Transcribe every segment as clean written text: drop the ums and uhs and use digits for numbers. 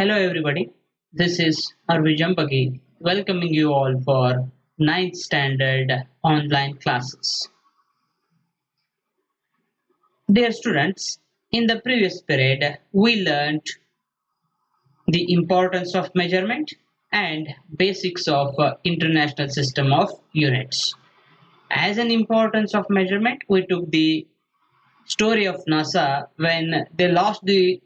Hello everybody, this is Arvi Jampagi welcoming you all for ninth standard online classes. Dear students, in the previous period we learned the importance of measurement and basics of international system of units. As an importance of measurement, we took the story of NASA when they lost the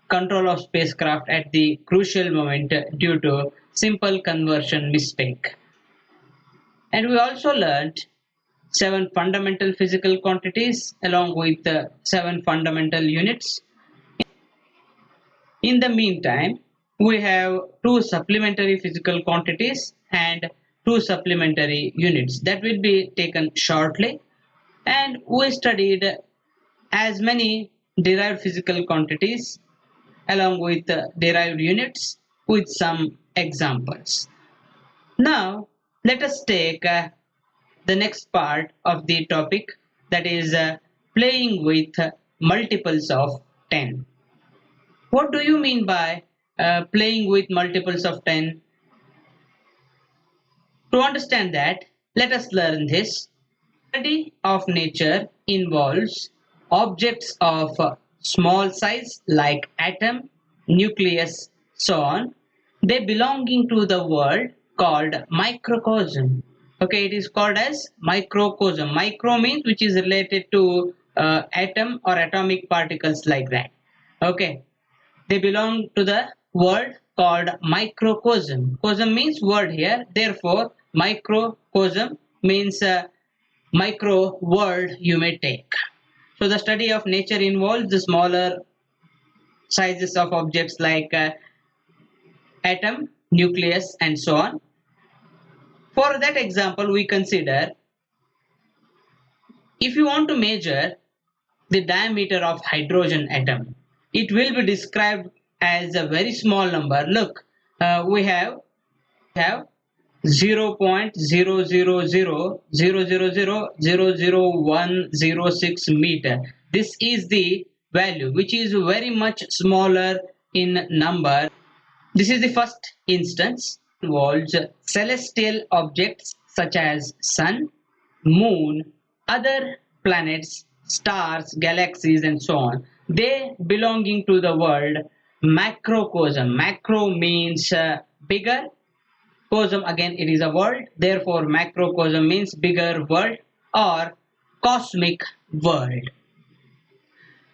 control of spacecraft at the crucial moment due to simple conversion mistake. And we also learned seven fundamental physical quantities along with seven fundamental units. In the meantime, we have two supplementary physical quantities and two supplementary units that will be taken shortly. And we studied as many derived physical quantities along with derived units with some examples. Now, let us take the next part of the topic, that is playing with multiples of 10. What do you mean by playing with multiples of 10? To understand that, let us learn this. Study of nature involves objects of small size like atom, nucleus, so on. They belonging to the world called microcosm. Okay, it is called as microcosm. Micro means which is related to atom or atomic particles like that. Okay, they belong to the world called microcosm. Cosm means word here. Therefore, microcosm means micro world you may take. So the study of nature involves the smaller sizes of objects like atom, nucleus, and so on. For that example, we consider if you want to measure the diameter of hydrogen atom, it will be described as a very small number. Look, we have 0.00000000106 meter. This is the value which is very much smaller in number. This is the first instance. Involves celestial objects such as sun, moon, other planets, stars, galaxies, and so on. They belonging to the world macrocosm. Macro means bigger. Cosm again it is a world. Therefore macrocosm means bigger world or cosmic world.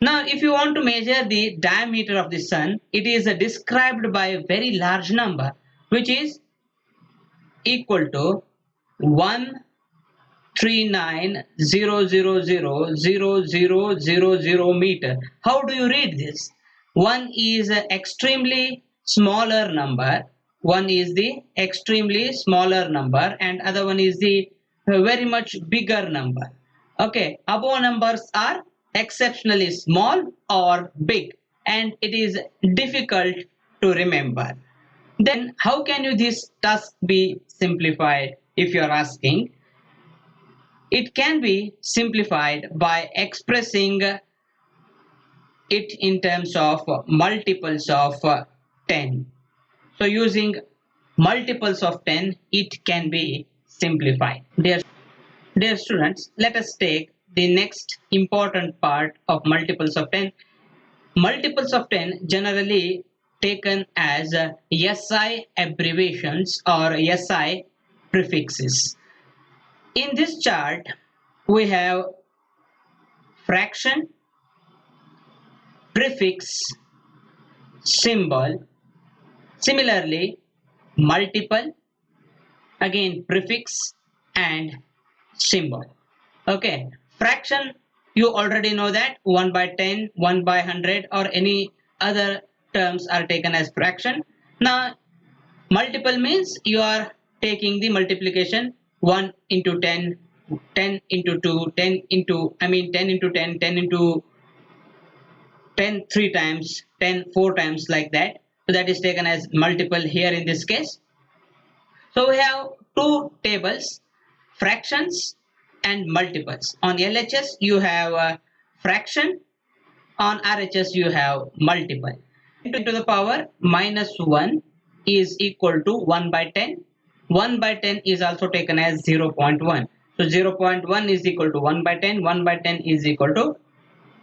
Now, if you want to measure the diameter of the sun, it is described by a very large number, which is equal to 139,000,000 meter. How do you read this? One is an extremely smaller number. One is the extremely smaller number, and other one is the very much bigger number. Okay, above numbers are exceptionally small or big, and it is difficult to remember. Then how can you this task be simplified? If you are asking, it can be simplified by expressing it in terms of multiples of 10. So using multiples of 10, it can be simplified. Dear students, let us take the next important part of multiples of 10. Multiples of 10 generally taken as SI abbreviations or SI prefixes. In this chart, we have fraction, prefix, symbol. Similarly, multiple, again prefix and symbol. Okay, fraction, you already know that 1 by 10, 1 by 100 or any other terms are taken as fraction. Now, multiple means you are taking the multiplication 1 into 10, 10 into 2, 10 into 10 into 10, 10 into 10 3 times, 10 4 times like that. So that is taken as multiple here in this case. So we have two tables, fractions and multiples. On LHS you have fraction, on RHS you have multiple. 10 to the power minus 1 is equal to 1 by 10. 1 by 10 is also taken as 0.1. So 0.1 is equal to 1 by 10. 1 by 10 is equal to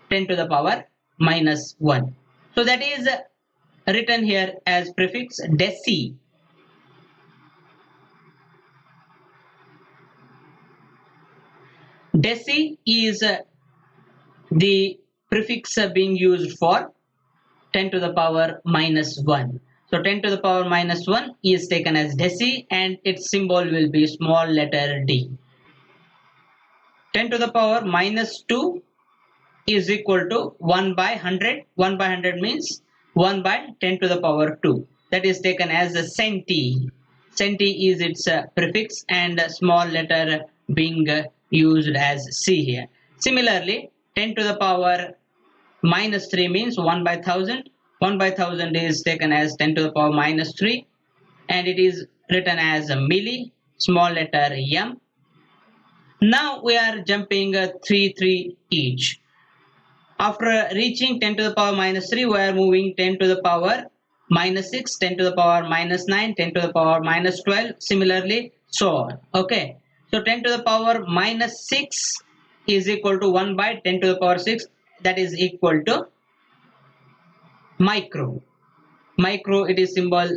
10 to the power minus 1. So that is written here as prefix deci. Deci is the prefix being used for 10 to the power minus 1. So 10 to the power minus 1 is taken as deci and its symbol will be small letter d. 10 to the power minus 2 is equal to 1 by 100. 1 by 100 means 1 by 10 to the power 2. That is taken as a centi. Centi is its prefix and a small letter being used as c here. Similarly, 10 to the power minus 3 means 1 by 1000. 1 by 1000 is taken as 10 to the power minus 3 and it is written as a milli, small letter m. Now we are jumping 3 each. After reaching 10 to the power minus 3, we are moving 10 to the power minus 6, 10 to the power minus 9, 10 to the power minus 12, similarly so on. Okay, so 10 to the power minus 6 is equal to 1 by 10 to the power 6, that is equal to micro. Micro, its symbol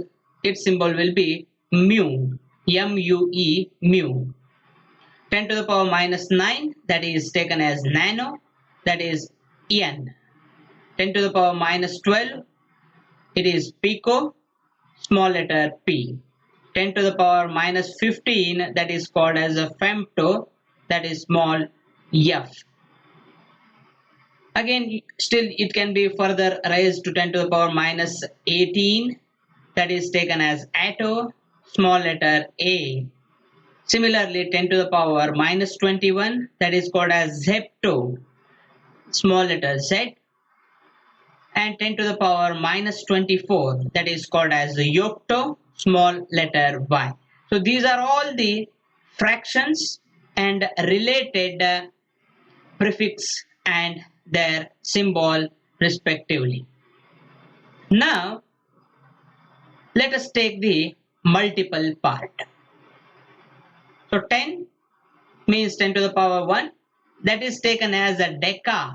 will be mu, M-U-E, mu. 10 to the power minus 9, that is taken as nano, that is n. 10 to the power minus 12, it is pico, small letter p. 10 to the power minus 15, that is called as a femto, that is small f. Again, still it can be further raised to 10 to the power minus 18, that is taken as atto, small letter a. Similarly, 10 to the power minus 21, that is called as zepto, small letter z. And 10 to the power minus 24, that is called as yocto, small letter y. So these are all the fractions and related prefix and their symbol respectively. Now let us take the multiple part. So 10 means 10 to the power 1, that is taken as a deca,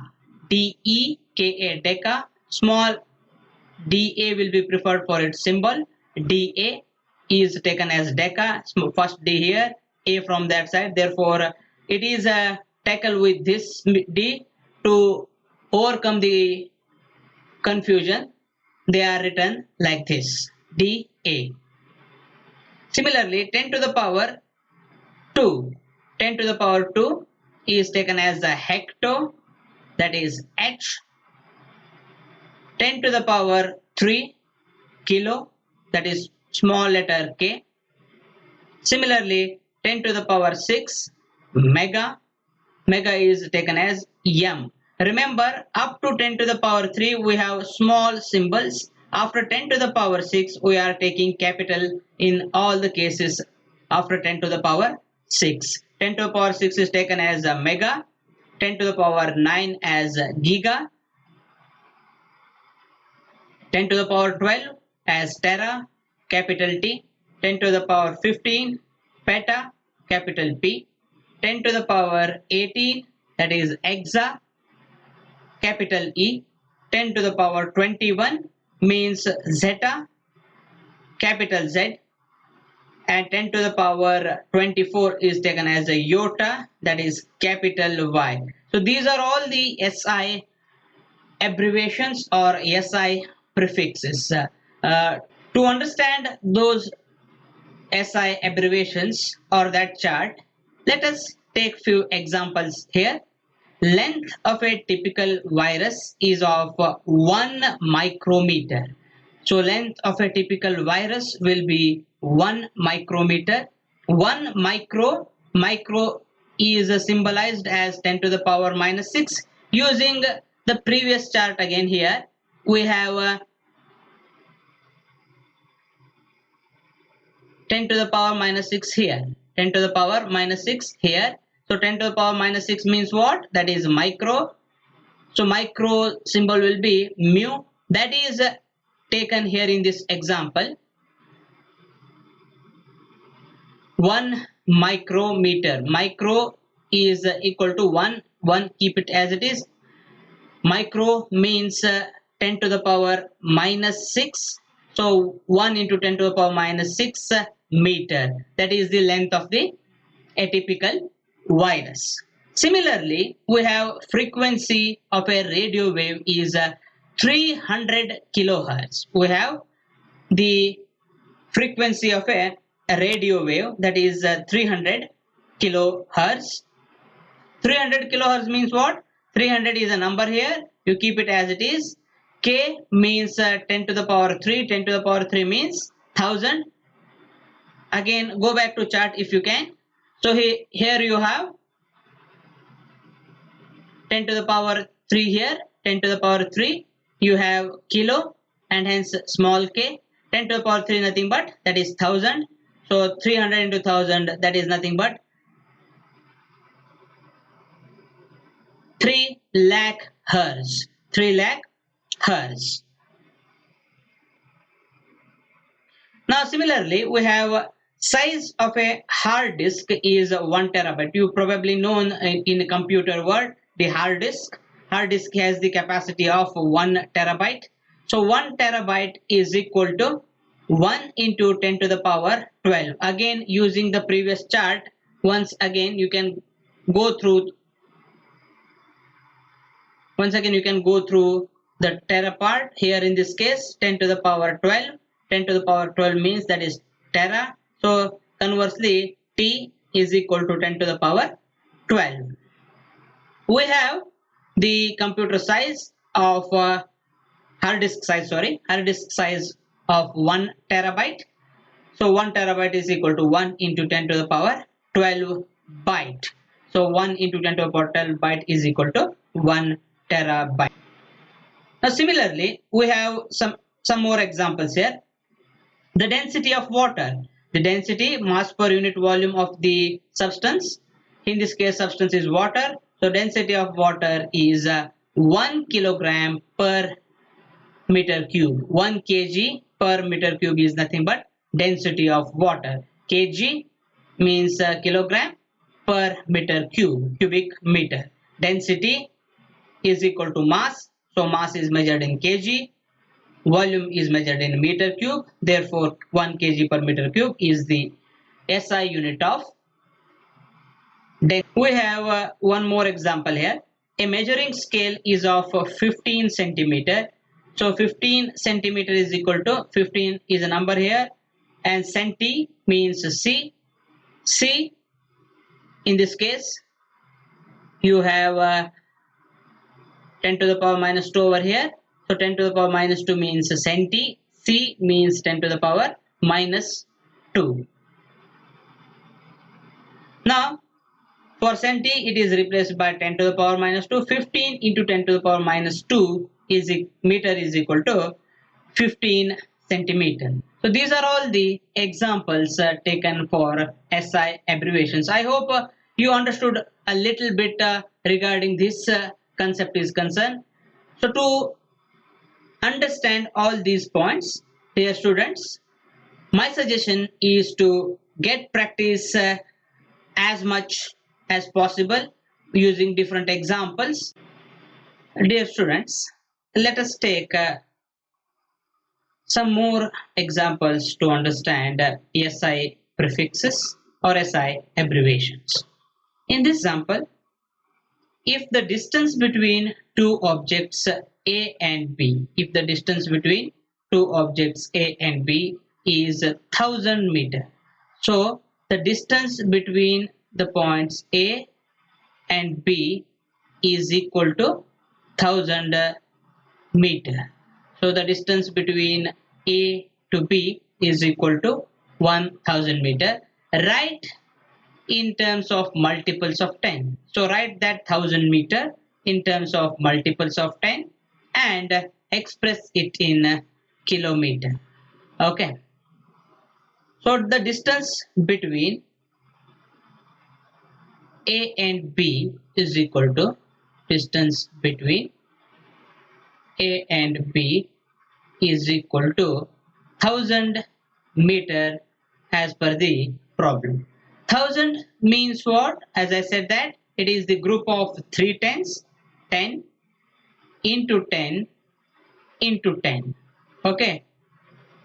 D-E-K-A, deca. Small dA will be preferred for its symbol. dA is taken as deca, first D here, A from that side. Therefore, it is tackled with this D to overcome the confusion. They are written like this, dA. Similarly, 10 to the power 2. 10 to the power 2 is taken as a hecto, that is H. 10 to the power 3 kilo, that is small letter k. Similarly, 10 to the power 6 mega, mega is taken as m. Remember, up to 10 to the power 3 we have small symbols. After 10 to the power 6 we are taking capital in all the cases after 10 to the power 6. 10 to the power 6 is taken as a mega, 10 to the power 9 as giga, 10 to the power 12 as tera, capital T, 10 to the power 15 peta, capital P, 10 to the power 18, that is exa, capital E, 10 to the power 21 means zeta, capital Z, and 10 to the power 24 is taken as a iota, that is capital Y. So these are all the SI abbreviations or SI prefixes. To understand those SI abbreviations or that chart, let us take few examples here. Length of a typical virus is of 1 micrometer. So length of a typical virus will be 1 micrometer. 1 micro is symbolized as 10 to the power minus 6. Using the previous chart again here, we have 10 to the power minus 6 here, 10 to the power minus 6 here. So 10 to the power minus 6 means what? That is micro. So micro symbol will be mu. That is taken here in this example. 1 micrometer. Micro is equal to 1. Keep it as it is. Micro means 10 to the power minus 6. So 1 into 10 to the power minus 6 meter. That is the length of the atypical virus. Similarly, we have frequency of a radio wave is 300 kilohertz. We have the frequency of a radio wave, that is 300 kilohertz. 300 kilohertz means what? 300 is a number here. You keep it as it is. K means 10 to the power 3. 10 to the power 3 means 1000. Again, go back to chart if you can. So here you have 10 to the power 3 here. 10 to the power 3. You have kilo and hence small k. 10 to the power 3 nothing but that is 1000. So 300 into 1000, that is nothing but 3 lakh hertz. 3 lakh hertz. Now similarly, we have size of a hard disk is 1 terabyte. You probably know in the computer world the hard disk. Hard disk has the capacity of 1 terabyte. So 1 terabyte is equal to 1 into 10 to the power 12. Again, using the previous chart, once again you can go through the tera part. Here in this case 10 to the power 12. 10 to the power 12 means that is tera. So conversely T is equal to 10 to the power 12. We have the computer size of hard disk size of 1 terabyte. So 1 terabyte is equal to 1 into 10 to the power 12 byte. So 1 into 10 to the power 12 byte is equal to 1 terabyte. Now similarly, we have some more examples here. The density of water. The density, mass per unit volume of the substance. In this case, substance is water. So density of water is 1 kilogram per meter cube. 1 kg per meter cube is nothing but density of water. Kg means kilogram per meter cube, cubic meter. Density is equal to mass. So mass is measured in kg. Volume is measured in meter cube. Therefore 1 kg per meter cube is the SI unit of density. We have one more example here. A measuring scale is of 15 centimeter. So 15 centimeter is equal to 15 is a number here, and centi means C. C in this case you have 10 to the power minus 2 over here. So 10 to the power minus 2 means centi. C means 10 to the power minus 2. Now for centi it is replaced by 10 to the power minus 2. 15 into 10 to the power minus 2 is meter is equal to 15 centimeter. So these are all the examples taken for SI abbreviations. I hope you understood a little bit regarding this concept is concerned. So to understand all these points, dear students, my suggestion is to get practice as much as possible using different examples. Dear students, let us take some more examples to understand SI prefixes or SI abbreviations. In this example, if the distance between two objects A and B, if the distance between two objects A and B is 1000 meter, so the distance between the points A and B is equal to 1000 meter. So the distance between A to B is equal to 1000 meter. Write in terms of multiples of 10. So write that 1000 meter in terms of multiples of 10 and express it in kilometer. Okay. So the distance between A and B is equal to distance between A and B is equal to 1000 meter as per the problem. 1000 means what? As I said that it is the group of 3 tens, 10 into 10 into 10. Okay.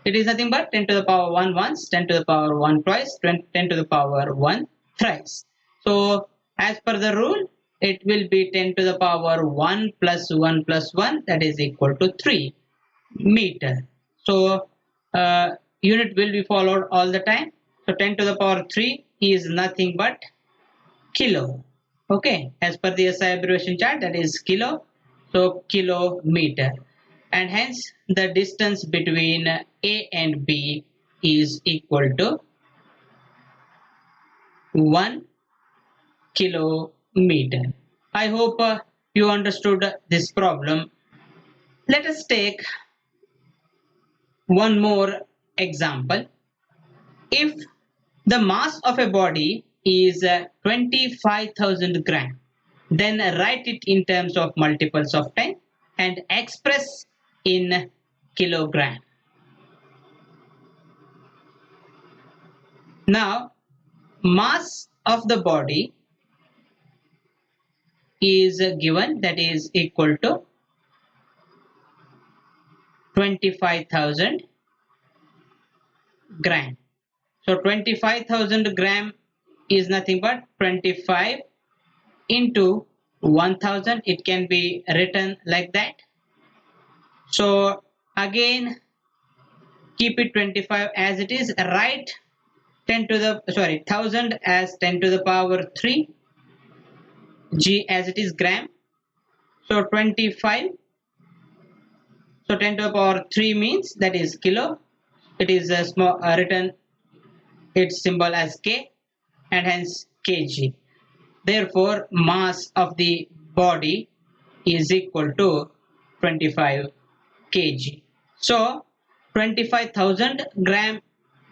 It is nothing but 10 to the power 1 once, 10 to the power 1 twice, 10 to the power 1 thrice. So as per the rule, it will be 10 to the power 1 plus 1 plus 1, that is equal to 3 meter. So unit will be followed all the time. So 10 to the power 3 is nothing but kilo. Okay, as per the SI abbreviation chart, that is kilo. So kilometer. And hence the distance between A and B is equal to 1 kilometer. I hope you understood this problem. Let us take one more example. If the mass of a body is 25,000 gram, then write it in terms of multiples of 10 and express in kilogram. Now, mass of the body is given, that is equal to 25,000 gram. So 25,000 gram is nothing but 25 into 1000. It can be written like that. So again, keep it 25 as it is. Write 1000 as 10 to the power 3, g as it is gram. So 25. So 10 to the power 3 means that is kilo. It is a small written its symbol as k and hence kg. Therefore, mass of the body is equal to 25 kg. So 25,000 gram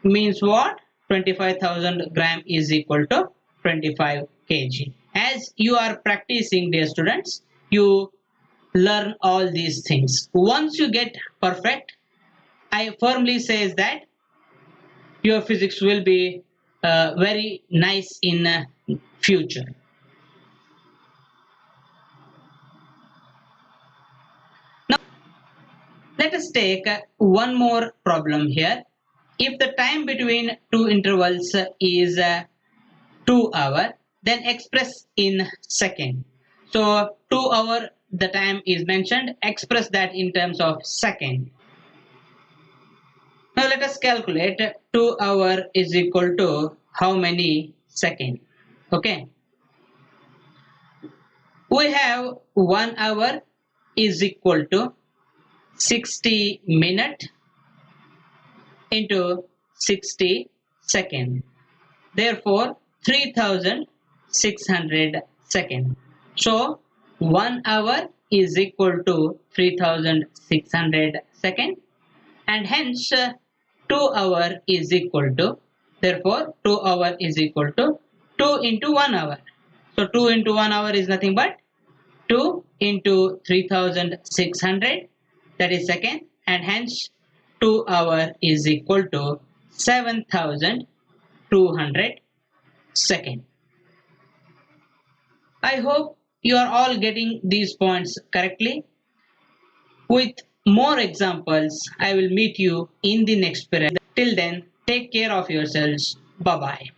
means what? 25,000 gram is equal to 25 kg. As you are practicing, dear students, you learn all these things. Once you get perfect, I firmly says that your physics will be very nice in future. Now let us take one more problem here. If the time between two intervals is 2 hours, then express in second. So 2 hours the time is mentioned, express that in terms of second. Now let us calculate 2 hours is equal to how many seconds. Okay. We have 1 hour is equal to 60 minutes into 60 seconds. Therefore 3600 seconds. So 1 hour is equal to 3600 seconds, and hence 2 hours is equal to, therefore 2 hours is equal to 2 into 1 hour. So 2 into 1 hour is nothing but 2 into 3600, that is second, and hence 2 hours is equal to 7200 seconds. I hope you are all getting these points correctly. With more examples, I will meet you in the next period. Till then, take care of yourselves. Bye bye.